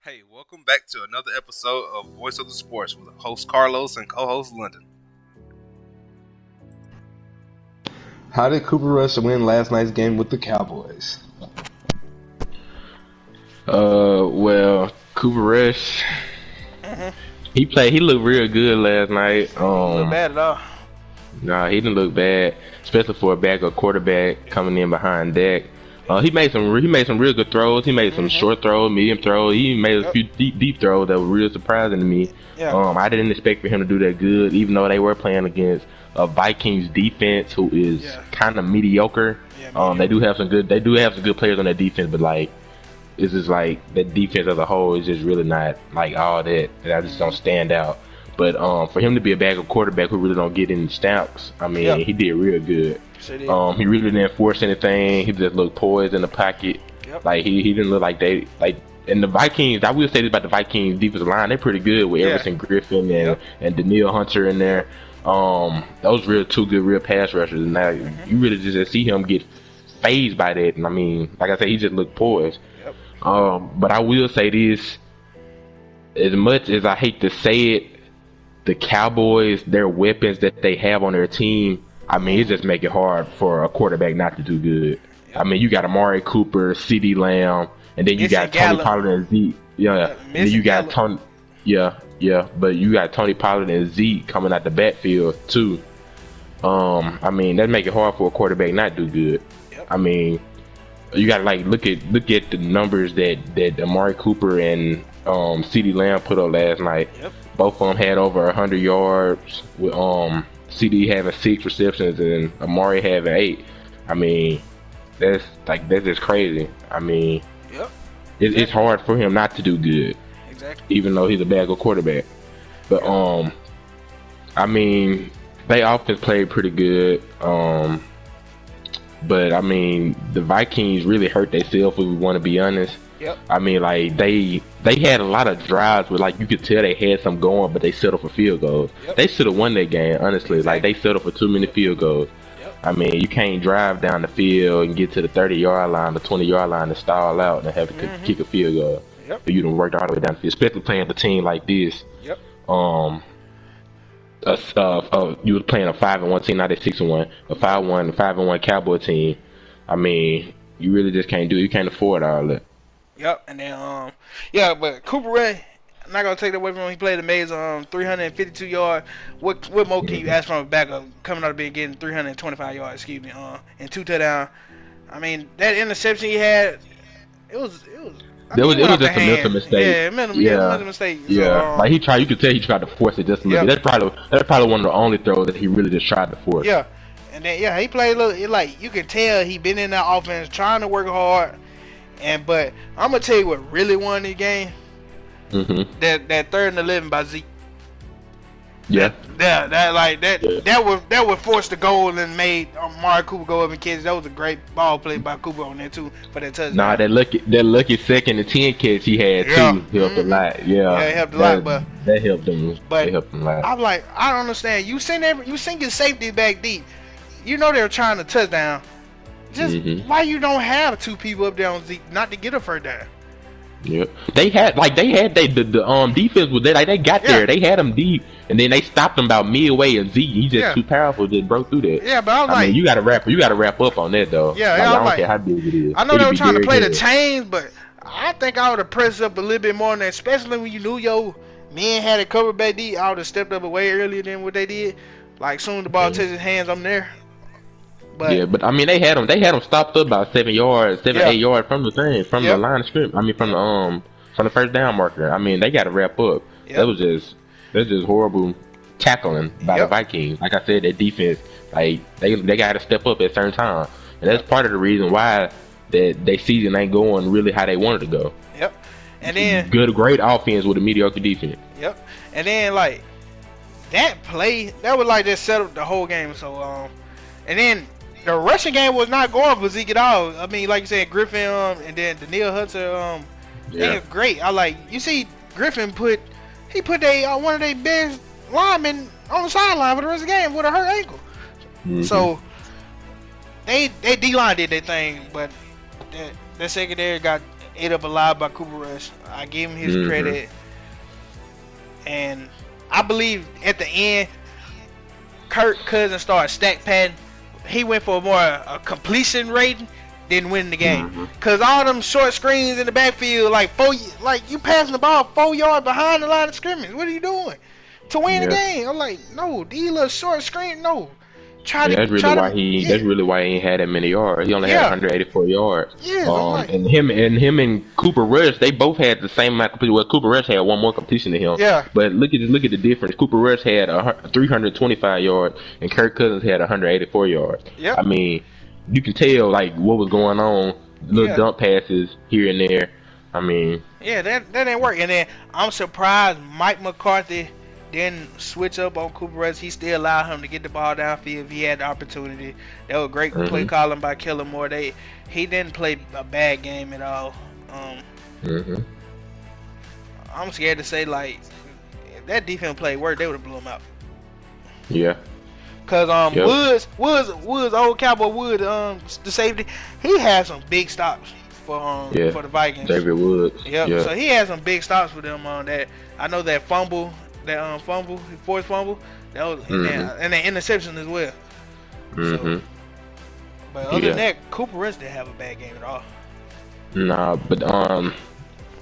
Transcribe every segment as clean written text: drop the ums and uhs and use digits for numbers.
Hey, welcome back to another episode of Voice of the Sports with host Carlos and co-host London. How did Cooper Rush win last night's game with the Cowboys? Well, Cooper Rush, he looked real good last night. Didn't look bad at all. Nah, he didn't look bad, especially for a backup quarterback coming in behind Dak. He made some real good throws. He made some short throws, medium throws. He made a few deep throws that were real surprising to me. Yeah. I didn't expect for him to do that good, even though they were playing against a Vikings defense who is kind of mediocre. Yeah, They do have some good players on that defense, but like it's just like that defense as a whole is just really not like all that. I just don't stand out. But for him to be a backup quarterback who really don't get any snaps, I mean, he did real good. Sure did. He really didn't force anything. He just looked poised in the pocket. Yep. Like he didn't look like they like. And the Vikings, I will say this about the Vikings defensive line, they're pretty good with Everson Griffin and Danielle Hunter in there. Those two good pass rushers. And now you really just see him get phased by that. And I mean, like I said, he just looked poised. Yep. But I will say this: as much as I hate to say it, the Cowboys, their weapons that they have on their team, I mean, it just make it hard for a quarterback not to do good. I mean, you got Amari Cooper, CeeDee Lamb, and then you got Tony Pollard and Zeke. Yeah, and then you got Tony. Yeah, but you got Tony Pollard and Zeke coming out the backfield too. I mean, that make it hard for a quarterback not do good. Yep. I mean, you got to like look at the numbers that Amari Cooper and CeeDee Lamb put up last night. Yep. Both of them had over 100 yards with CD having 6 receptions and Amari having 8. I mean, that's just crazy. I mean, it's hard for him not to do good. Exactly. Even though he's a backup quarterback. But I mean, they offense played pretty good. But I mean, the Vikings really hurt themselves if we want to be honest. Yep. I mean, like they had a lot of drives where like you could tell they had some going, but they settled for field goals. Yep. They should have won that game, honestly. Like they settled for too many field goals. Yep. I mean, you can't drive down the field and get to the 30-yard line, the 20-yard line, and stall out and have to kick a field goal. Yep. But you done worked all the way down the field, especially playing a team like this. Yep. You were playing a 5-1 team, not a 6-1, a 5-1 Cowboy team. I mean, you really just can't do it. You can't afford all that. Yep, and then but Cooper Rush, I'm not gonna take that away from him. He played amazing, 352 yards. What more can you ask from a backup coming out of being getting 325 yards? Excuse me, and 2 touchdowns. I mean, that interception he had, it was just a mental mistake. Yeah, mental mistake. Yeah, So, like you could tell he tried to force it just a little bit. That's probably one of the only throws that he really just tried to force. Yeah, and then he played a little. Like you can tell he been in that offense trying to work hard. But I'm gonna tell you what really won the game. That 3rd and 11 by Zeke. Yeah. That would force the goal and made Amari Cooper go up and catch. That was a great ball play by Cooper on there too for that touchdown. Nah, that lucky 2nd and 10 catch he had too helped a lot. Yeah, it helped a lot, but that helped him. But that helped him a lot. I'm like, I don't understand. You send your safety back deep. You know they're trying to touchdown. Just why you don't have 2 people up there on Zeke not to get a first down? Yeah, they had the defense was there. Like they got there, they had him deep, and then they stopped him about midway. And Zeke, he's just too powerful, just broke through that. Yeah, but I mean, you got to wrap up on that though. Yeah, like, I don't care how big it is. I know they were trying to play the chains, but I think I would have pressed up a little bit more than that, especially when you knew your men had it covered back deep. I would have stepped up way earlier than what they did. Like soon the ball touches his hands, I'm there. But, but I mean they had him stopped up about 8 yards from the thing, from the line of scrimmage. I mean from the first down marker. I mean they got to wrap up. That's just horrible tackling by the Vikings. Like I said, that defense, like they got to step up at certain time, and that's part of the reason why that their season ain't going really how they wanted to go. Yep. And then great offense with a mediocre defense. Yep. And then like that play, that was like that set up the whole game. So and then the rushing game was not going for Zeke at all. I mean, like you said, Griffin and then Danielle Hunter, they were great. I like you see Griffin put one of their best linemen on the sideline for the rest of the game with a hurt ankle. So they D-line did their thing, but that secondary got ate up a lot by Cooper Rush. I give him his credit, and I believe at the end, Kirk Cousins started stack padding. He went for more a completion rating than winning the game. Cause all them short screens in the backfield, like you passing the ball 4 yards behind the line of scrimmage. What are you doing to win the game? I'm like, no, these little short screen, no. That's really why he ain't had that many yards. He only had 184 yards. And him and Cooper Rush, they both had the same amount of completion. Well, Cooper Rush had one more completion than him. Yeah. But look at the difference. Cooper Rush had 325 yards, and Kirk Cousins had 184 yards. Yeah. I mean, you can tell like what was going on. Little dump passes here and there. I mean. Yeah, that didn't work. And then I'm surprised Mike McCarthy didn't switch up on Cooper Rush. He still allowed him to get the ball downfield if he had the opportunity. That was great play calling by Kellen Moore. He didn't play a bad game at all. I'm scared to say, like, if that defense played worse, they would have blew him out. Yeah. Cause Woods, old Cowboy Woods, the safety, he had some big stops for the Vikings. David Woods. Yep. Yeah. So he had some big stops for them on that. I know that forced fumble, that was and the interception as well. So, but other than that, Cooper Rush didn't have a bad game at all. Nah, but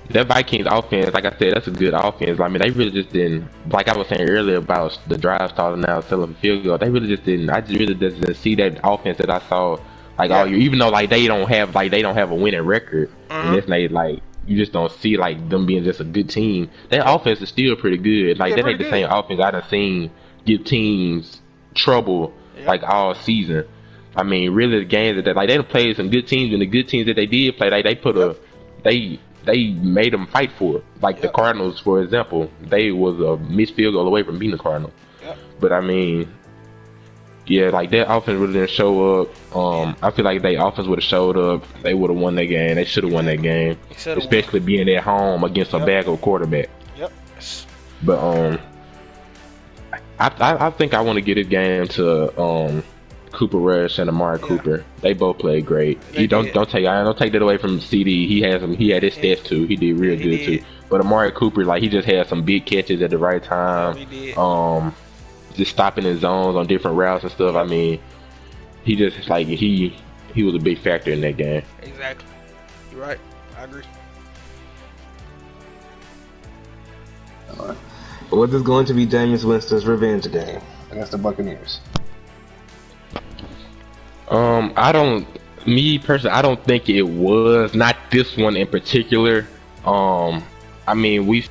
that Vikings offense, like I said, that's a good offense. I mean, they really just didn't, like I was saying earlier about the drive starting out, selling field goal. They really just didn't. I just really didn't see that offense that I saw all year. Even though like they don't have a winning record, and it's like you just don't see like them being just a good team. Their offense is still pretty good. Like that ain't the same offense I done seen give teams trouble like all season. I mean, really the games that they done played some good teams, and the good teams that they did play, they put they made them fight for it. Like the Cardinals, for example, they was a missed field goal away from beating the Cardinals. But I mean, yeah, like their offense really didn't show up. I feel like their offense would have showed up, they would have won that game. They should have won that game, especially being at home against a backup quarterback. But I think I want to get this game to Cooper Rush and Amari Cooper. They both played great. Don't take that away from CD. He had his stats too. He did real good too. But Amari Cooper, like he just had some big catches at the right time. Just stopping his zones on different routes and stuff. I mean, he just like he was a big factor in that game. Exactly. You're right. I agree. All right. What is going to be Jameis Winston's revenge game against the Buccaneers? Me personally, I don't think it was. Not this one in particular. I mean, we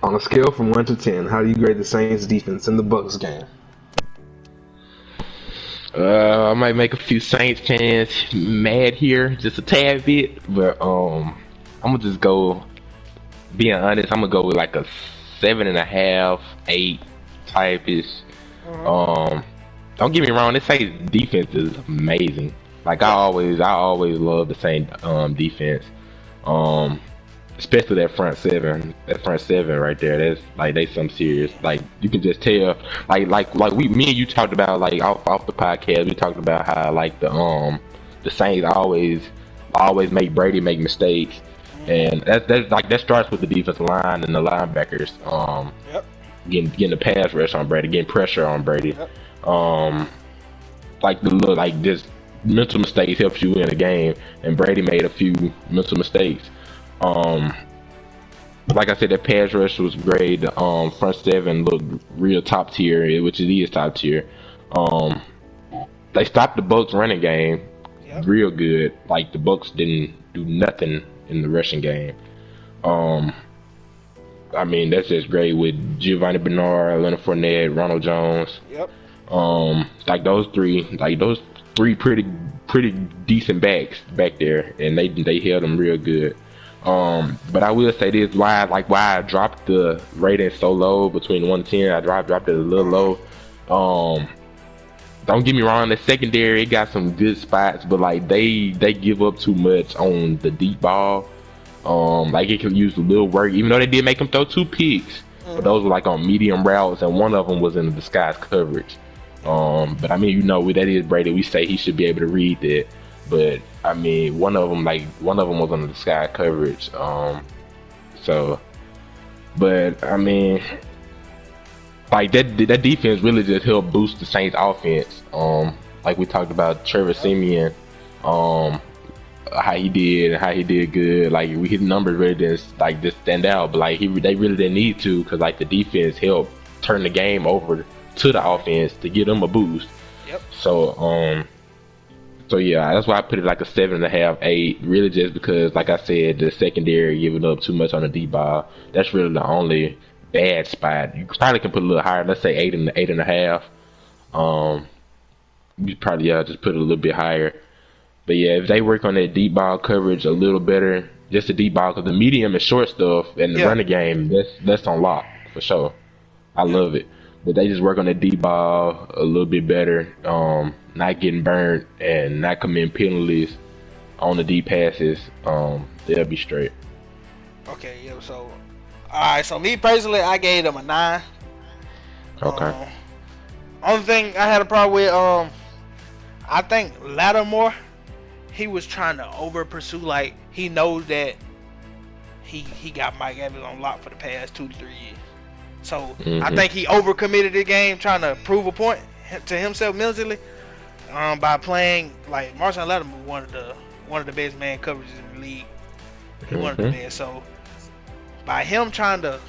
On a scale from 1 to 10, how do you grade the Saints defense in the Bucks game? I might make a few Saints fans mad here, just a tad bit, but I'm gonna just go. Being honest, I'm gonna go with like a 7.5, 8 type-ish. Don't get me wrong, this Saints defense is amazing. Like I always love the Saints defense. Especially that front seven right there. That's like they some serious. Like you can just tell. Like me and you talked about like off the podcast. We talked about how like the Saints always make Brady make mistakes, and that's like that starts with the defensive line and the linebackers. Getting the pass rush on Brady, getting pressure on Brady. Like the little like just mental mistakes helps you win a game, and Brady made a few mental mistakes. Like I said, that pass rush was great. The front seven looked real top tier, which it is top tier. They stopped the Bucks running game real good. Like the Bucks didn't do nothing in the rushing game. I mean that's just great with Giovanni Bernard, Leonard Fournette, Ronald Jones. Like those three pretty decent backs back there, and they held them real good. But I will say this: why I dropped the rating so low between 1 and 10. I dropped it a little low. Don't get me wrong, the secondary it got some good spots, but like they give up too much on the deep ball. Like it could use a little work, even though they did make them throw 2 picks. But those were like on medium routes, and one of them was in the disguise coverage. But I mean, that is Brady. We say he should be able to read that. But I mean, one of them was on the sky coverage. But I mean, like that defense really just helped boost the Saints offense. Like we talked about Trevor Siemian, how he did good. Like his numbers really didn't like just stand out, but like they really didn't need to, because like the defense helped turn the game over to the offense to give them a boost. So yeah, that's why I put it like a 7.5, 8. Really, just because, like I said, the secondary giving up too much on the deep ball. That's really the only bad spot. You probably can put a little higher. Let's say 8.5. You probably just put it a little bit higher. But yeah, if they work on that deep ball coverage a little better, just the deep ball, because the medium and short stuff and the running game, that's on lock for sure. I love it. But they just work on the deep ball a little bit better, not getting burnt and not committing penalties on the deep passes. They'll be straight. Okay, yeah. So, alright. So me personally, I gave them a 9. Okay. Only thing I had a problem with, I think Lattimore, he was trying to over pursue. Like he knows that he got Mike Evans on lock for the past 2 to 3 years. So I think he overcommitted the game, trying to prove a point to himself mentally, by playing like Marshon Lattimore, one of the best man coverages in the league. He one of the best. So by him trying to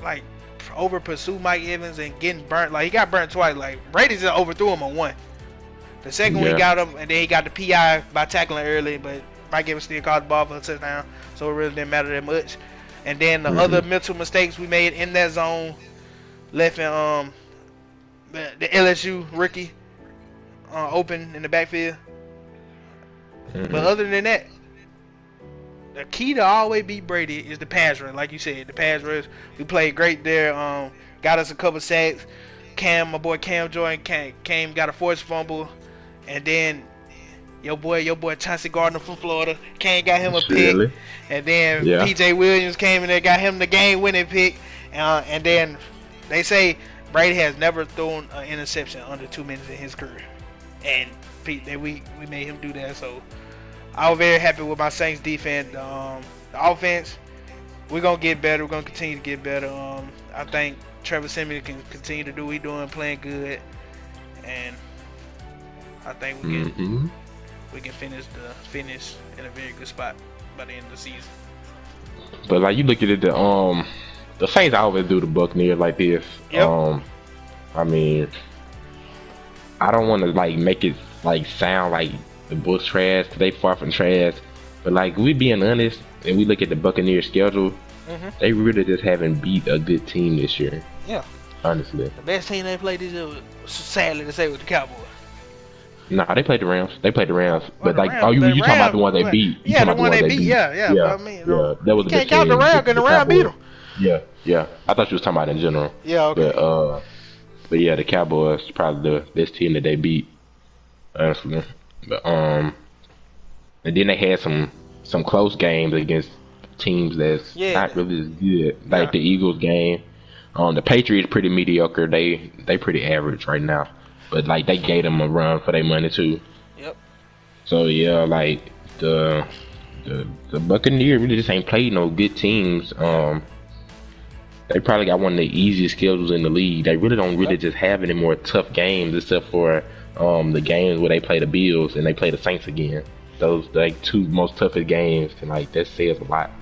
like over pursue Mike Evans and getting burnt, like he got burnt twice. Like Brady just overthrew him on one. The second one he got him, and then he got the PI by tackling early, but Mike Evans still caught the ball for a touchdown, so it really didn't matter that much. And then the other mental mistakes we made in that zone left in the LSU rookie open in the backfield. But other than that, the key to always beat Brady is the pass rush. Like you said, the pass rush. We played great there. Got us a couple sacks. My boy Cam Jordan came got a forced fumble, and then your boy Chauncey Gardner from Florida got him a pick, and then PJ Williams came in there, got him the game-winning pick, and then they say Brady has never thrown an interception under 2 minutes in his career, and we made him do that. So I was very happy with my Saints defense. The offense, we're gonna get better. We're gonna continue to get better. I think Trevor Siemian can continue to do what he's doing, playing good, and I think we can finish in a very good spot by the end of the season. But like you look at it, the Saints always do the Buccaneers like this. I mean, I don't want to like make it like sound like the Bucs trash, 'cause they far from trash. But like we being honest, and we look at the Buccaneers schedule, They really just haven't beat a good team this year. Yeah. Honestly. The best team they played this year was, sadly to say, was the Cowboys. Nah, they played the Rams. They played the Rams. But like, Rams, you talking about Rams, the one they beat? Yeah, the one they beat. Yeah. But I mean, that was you can't count the Rams because the Rams beat them. Yeah. I thought you was talking about in general. Yeah, okay. But yeah, the Cowboys probably the best team that they beat, honestly. But and then they had some close games against teams that's not really as good. Like the Eagles game. The Patriots pretty mediocre. They pretty average right now. But like they gave them a run for their money too. Yep. So yeah, like the Buccaneers really just ain't played no good teams. They probably got one of the easiest schedules in the league. They really don't just have any more tough games except for the games where they play the Bills and they play the Saints again. Those like two most toughest games, and like that says a lot.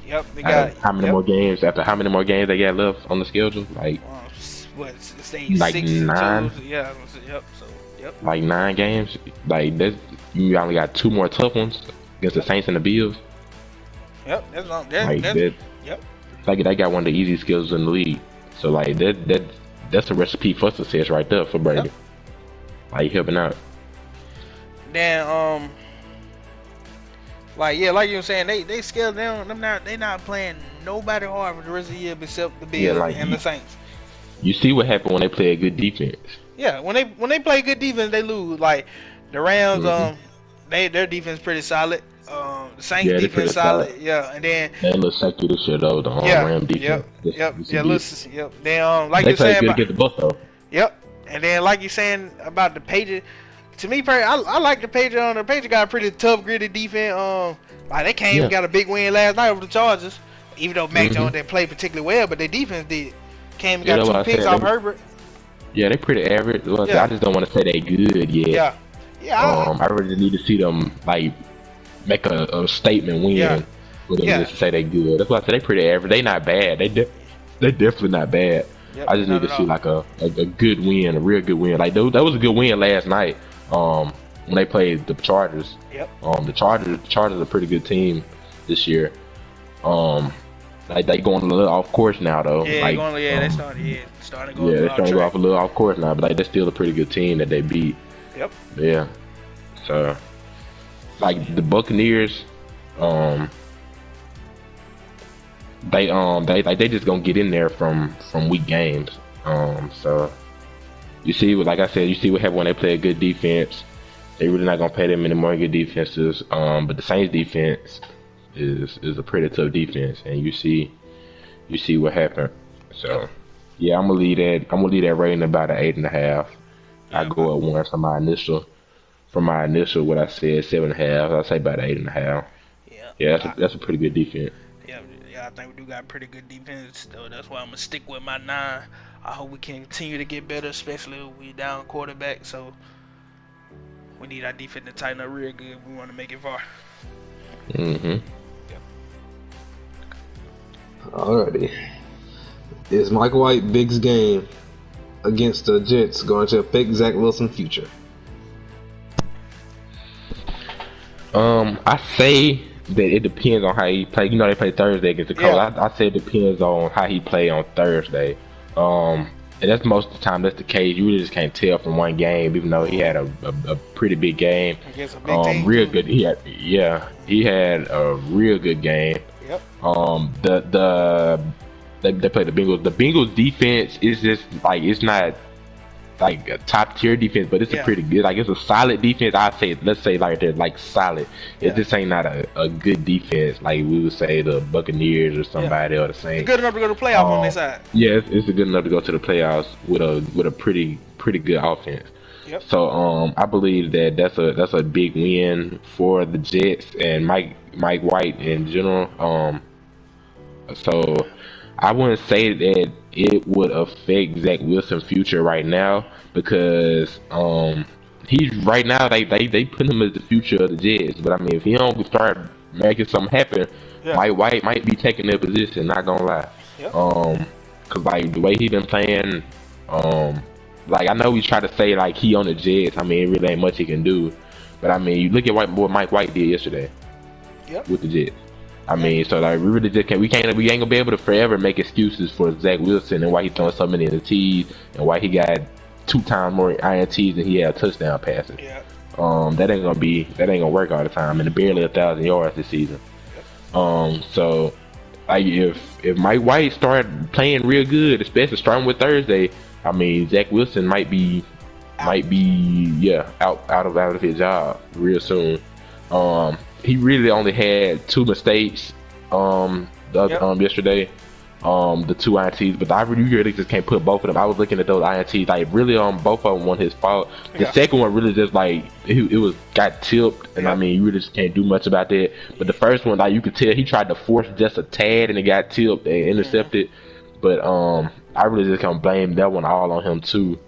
Yep. They got how many more games? After how many more games they got left on the schedule? Like like 9? Yeah. Yep. So like 9 games. Like that's you only got 2 more tough ones against the Saints and the Bills. Yep. Yep. Like they got one of the easiest schedules in the league. So like that's a recipe for success right there for Brady. Yep. Like helping out. Then like you were saying, they scaled down. They not playing nobody hard for the rest of the year except the Bills and the Saints. You see what happened when they play a good defense. Yeah, when they play good defense, they lose. Like the Rams, their defense pretty solid. The Saints defense solid. Yeah, and then they look shaky this year though. The Ram defense. Yep. Then like they you saying about, get the bus though. Yep. And then like you saying about the Patriots, to me, I like the Patriots. The Patriots got a pretty tough, gritty defense. Like they came got a big win last night over the Chargers. Even though Mac Jones didn't play particularly well, but their defense did. Came and got 2 picks off Herbert. Yeah, they pretty average. I just don't want to say they good yet. Yeah. I really need to see them like make a statement win. Yeah. But then just say they good. That's why I say they pretty average. They not bad. They definitely not bad. Yep, I just need to see like a good win, a real good win. Like that was a good win last night. When they played the Chargers. Yep. The Chargers are a pretty good team this year. Like they going a little off course now though. Yeah, like, they starting to go. Yeah, they're starting to go off a little off course now, but like they're still a pretty good team that they beat. Yep. Yeah. So, like the Buccaneers, they just gonna get in there from weak games. So you see, like I said, you see what happened when they play a good defense. They really not gonna pay them any more good defenses. But the Saints defense is a pretty tough defense, and you see what happened. So yeah, I'm gonna leave that rating about an 8.5. I go at 1 from my initial what I said 7.5. I say about 8.5. Yeah, that's a pretty good defense. Yeah, I think we do got pretty good defense, though. That's why I'm gonna stick with my 9. I hope we can continue to get better, especially if we down quarterback. So we need our defense to tighten up real good. We want to make it far. Alrighty. Is Mike White Big's game against the Jets going to affect Zach Wilson's future? I say that it depends on how he play. You know, they play Thursday against the Colts. I say it depends on how he play on Thursday. And that's most of the time that's the case. You really just can't tell from one game, even though he had a pretty big game. Against a big team. Real good. He had a real good game. Yep. They play the Bengals. The Bengals defense is just like, it's not like a top tier defense, but it's a pretty good, like it's a solid defense. Let's say like they're like solid. It just ain't not a good defense like we would say the Buccaneers or somebody or the Saints. It's good enough to go to the playoffs on their side. Yeah, it's good enough to go to the playoffs with a pretty good offense. Yep. So I believe that that's a big win for the Jets and Mike White in general. So I wouldn't say that it would affect Zach Wilson's future right now because he's right now they put him as the future of the Jets. But I mean, if he don't start making something happen, Mike White might be taking their position. Not gonna lie. Yep. Cause like the way he been playing, like I know we try to say like he on the Jets. I mean, it really ain't much he can do. But I mean, you look at what Mike White did yesterday. Yep. With the Jets. I mean, so like we really just we ain't gonna be able to forever make excuses for Zach Wilson and why he throwing so many INTs and why he got 2 times more INTs than he had touchdown passes. Yeah. That ain't gonna work all the time, and barely 1,000 yards this season. So like if Mike White started playing real good, especially starting with Thursday, I mean Zach Wilson might be out of his job real soon. He really only had 2 mistakes yesterday. The 2 INTs, but I really just can't put both of them. I was looking at those INTs, like really both of them weren't his fault. The second one really just like it got tipped, and I mean you really just can't do much about that. But the first one, like you could tell he tried to force just a tad and it got tipped and intercepted. But I really just can't blame that one all on him too.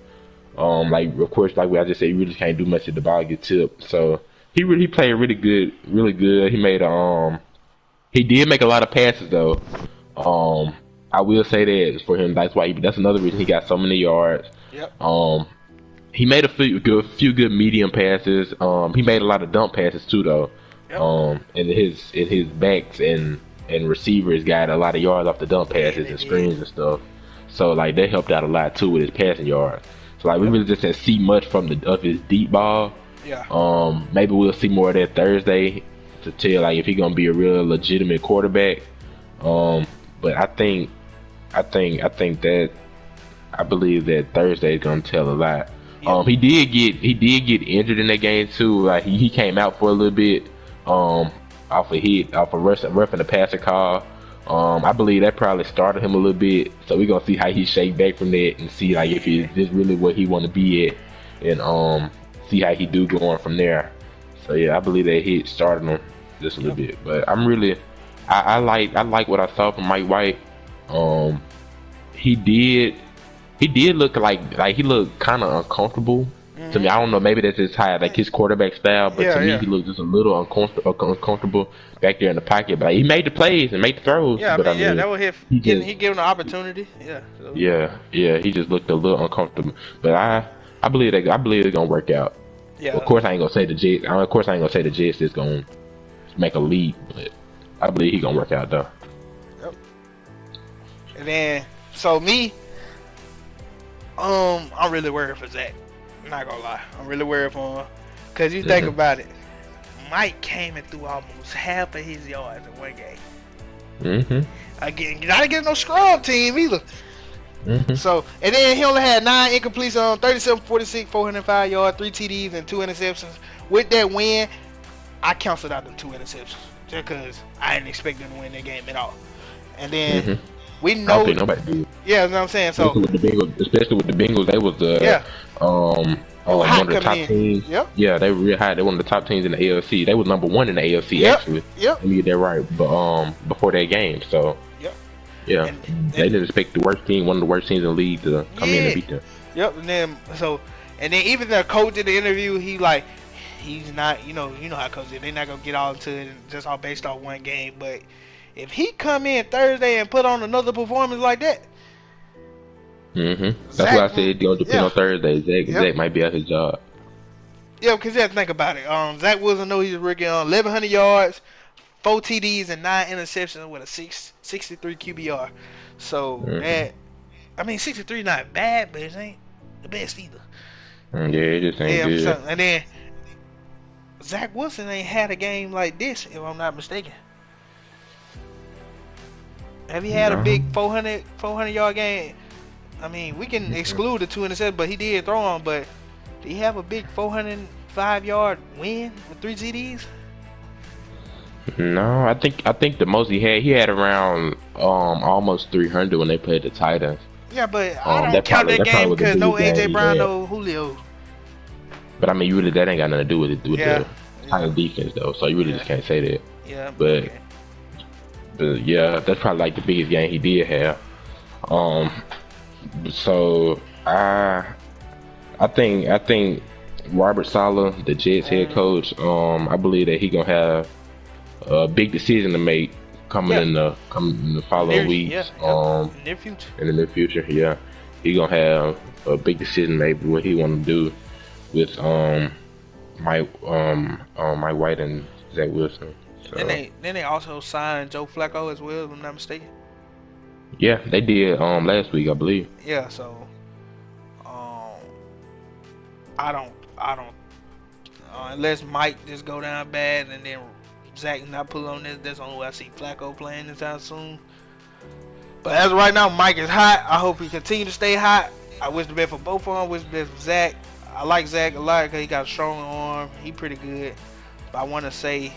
Like of course, like I just said, you really can't do much if the ball get tipped. So he played really good. He made he did make a lot of passes though. I will say that for him, that's another reason he got so many yards. Yep. He made a few good medium passes. He made a lot of dump passes too though. Yep. And his backs and receivers got a lot of yards off the dump passes and screens and stuff. So like that helped out a lot too with his passing yards. So like we really just didn't see much of his deep ball. Yeah. Maybe we'll see more of that Thursday to tell like if he's gonna be a real legitimate quarterback. But I believe that Thursday is gonna tell a lot. Yep. He did get injured in that game too. Like he came out for a little bit off a roughing the passer call. I believe that probably started him a little bit. So we're gonna see how he shake back from that and see like if he's this really what he want to be at, and see how he do going from there. So yeah, I believe that hit started him just a little bit. But I like what I saw from Mike White. He did look like he looked kind of uncomfortable to me. I don't know, maybe that's just how like his quarterback style, but to me he looked just a little uncomfortable back there in the pocket. But he made the plays and made the throws. Yeah, but I mean, that was he gave him the opportunity. Yeah. So. Yeah. He just looked a little uncomfortable. But I believe it's gonna work out. Yeah. Of course I ain't gonna say the Jets is gonna make a leap, but I believe he's gonna work out though. Yep. And then, so me, I'm really worried for Zach. I'm not gonna lie, I'm really worried for him. Cause you think about it, Mike came and threw almost half of his yards in one game. Again, you're not getting no scrub team either. So, and then he only had 9 incompletions on 37-46, 405 yards, 3 TDs, and 2 interceptions. With that win, I canceled out the 2 interceptions just because I didn't expect them to win that game at all. And then we know, I don't think nobody did. Yeah, that's what I'm saying. So, especially with the Bengals, they was one of the top teams. Yep. Yeah, they were real high. They were one of the top teams in the AFC. They was number 1 in the AFC actually. Yep. Let me get that right. But before that game, so. Yeah, and they didn't expect the worst team, one of the worst teams in the league, to come in and beat them. Yep, and then even the coach in the interview, he's not, you know how coaches are. They're not gonna get all into it just all based off one game. But if he come in Thursday and put on another performance like that, that's why I said it's gonna depend on Thursday. Zach might be out his job. Yeah, because you have to think about it. Zach Wilson know he's a rookie on 1,100 yards. 4 TDs and 9 interceptions with a 63 QBR. So that, I mean, 63 not bad, but it ain't the best either. Yeah, it just ain't good. So, and then Zach Wilson ain't had a game like this, if I'm not mistaken. Have he had a big 400 yard game? I mean, we can exclude the 2 interceptions, but he did throw them. But did he have a big 405 yard win with 3 TDs? No, I think the most he had around almost 300 when they played the Titans. Yeah, but I don't count that game because no AJ Brown, no Julio. But I mean, really, that ain't got nothing to do with it the Titan defense though. So you really just can't say that. Yeah, but yeah, that's probably like the biggest game he did have. So I think Robert Saleh, the Jets head coach, I believe that he gonna have a big decision to make coming in the following weeks. In the near future, yeah, he gonna have a big decision maybe what he want to do with Mike White and Zach Wilson. Then they also signed Joe Flacco as well, if I'm not mistaken. Yeah, they did last week, I believe. Yeah, so I don't unless Mike just go down bad and then Zach not put on this. That's the only way I see Flacco playing this time soon. But as of right now, Mike is hot. I hope he continue to stay hot. I wish the best for both of them. Wish the best for Zach. I like Zach a lot because he got a strong arm. He pretty good. But I want to say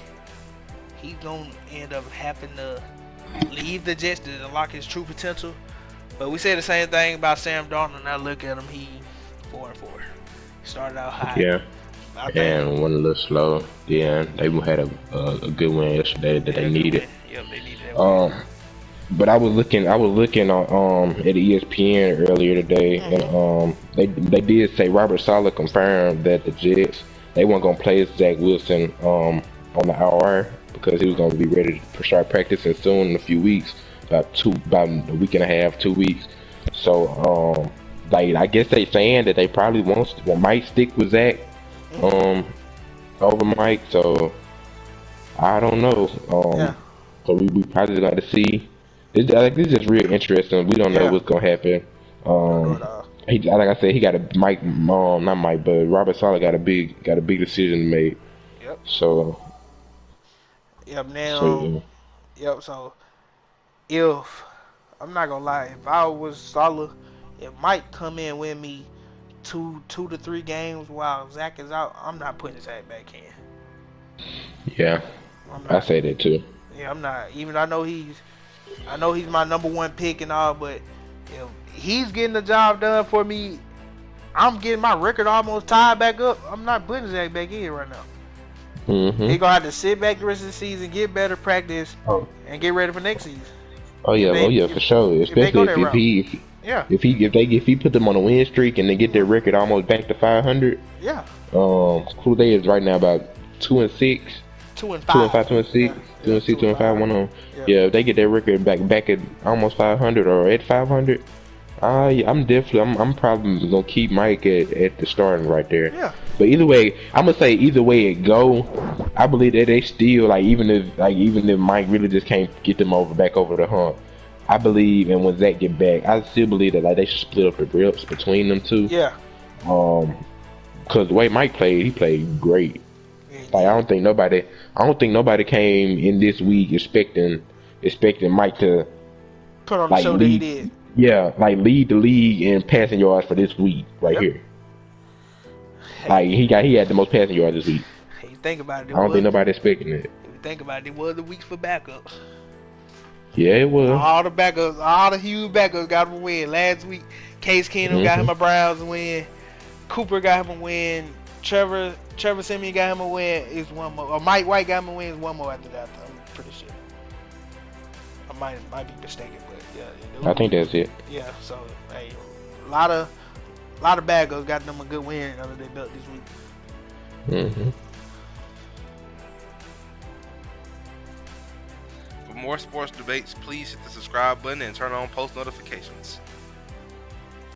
he's going to end up having to leave the Jets to unlock his true potential. But we said the same thing about Sam Darnold, and I look at him, he 4-4. He started out high. Yeah. And went a little slow. Yeah, they had a good win yesterday that they needed. Yeah, they needed that. But I was looking on at ESPN earlier today, and they did say Robert Saleh confirmed that the Jets they weren't gonna play Zach Wilson on the IR because he was gonna be ready to start practicing soon in a few weeks, about a week and a half, 2 weeks. So like I guess they saying that they probably might stick with Zach over Mike. So I don't know. So we probably got to see. This is just real interesting. We don't know what's gonna happen. Like I said, he got a not Mike, but Robert Saleh got a big decision to make. Yep. So. Yep. Now. Yep. So, if I'm not gonna lie, if I was Saleh, if Mike come in with me 2 to 3 games while Zach is out, I'm not putting Zach back in. Yeah. I say that too. Yeah, I'm not. Even I know he's my number 1 pick and all, but if he's getting the job done for me, I'm getting my record almost tied back up. I'm not putting Zach back in right now. He gonna have to sit back the rest of the season, get better practice, and get ready for next season. Oh yeah, for sure. Especially if he put them on a win streak and they get their record almost back to 500. Yeah. Who they is right now about 2-6. 2-5. 2-6. 2-5. One on. Yeah, if they get their record back at almost 500 or at 500, I'm probably gonna keep Mike at the starting right there. Yeah. But either way, I'm gonna say either way it go, I believe that they still even if Mike really just can't get them back over the hump, I believe, and when Zach get back, I still believe that they should split up the reps between them two. Yeah. Because the way Mike played, he played great. Like I don't think nobody came in this week expecting Mike to put on the show that he did. Yeah, like lead the league in passing yards for this week here. Like he had the most passing yards this week. Hey, think about it. I don't think nobody expecting it. If you think about it, it was the weeks for backups. Yeah, it was. All the huge backups got him a win. Last week, Case Keenum got him a Browns win. Cooper got him a win. Trevor Siemian got him a win. Is one more. Or Mike White got him a win. Is one more after that. I'm pretty sure. I might be mistaken, but yeah. I think that's it. Yeah. So hey, a lot of backups got them a good win under their belt this week. For more sports debates, please hit the subscribe button and turn on post notifications.